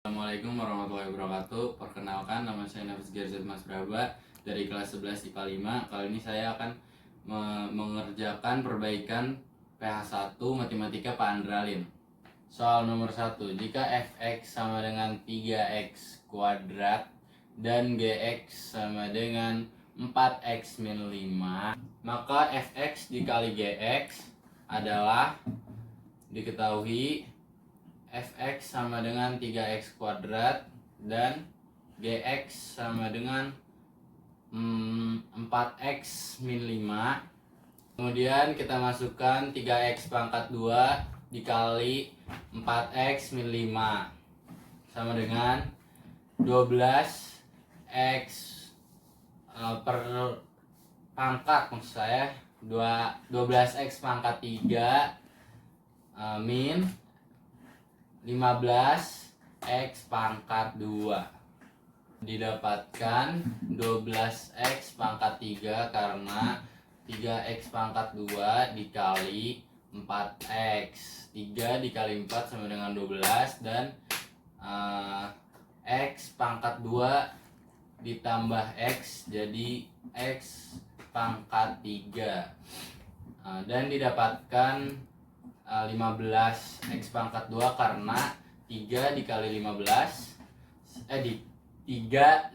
Assalamualaikum warahmatullahi wabarakatuh. Perkenalkan, nama saya Nafis Gerzat Mas Braba dari kelas 11 IPA 5. Kali ini saya akan mengerjakan perbaikan PH1 Matematika Pak Andralin. Soal nomor 1. Jika fx sama dengan 3x kuadrat dan gx sama dengan 4x min 5, maka fx dikali gx adalah, diketahui fx sama dengan 3x kuadrat dan gx sama dengan 4x min 5. Kemudian kita masukkan 3x pangkat 2 dikali 4x min 5 sama dengan 12x per pangkat, maksud saya 12x pangkat 3 min 15x pangkat 2. Didapatkan 12x pangkat 3 karena 3x pangkat 2 dikali 4x. 3 dikali 4 sama dengan 12 dan x pangkat 2 ditambah x jadi x pangkat 3. Dan didapatkan 15x pangkat 2 karena 3 dikali 15 3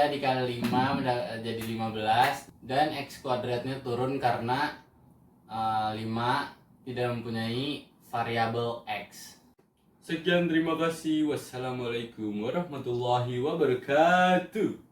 dikali 5 jadi 15, dan x kuadratnya turun karena 5 tidak mempunyai variabel x. Sekian, terima kasih. Wassalamualaikum warahmatullahi wabarakatuh.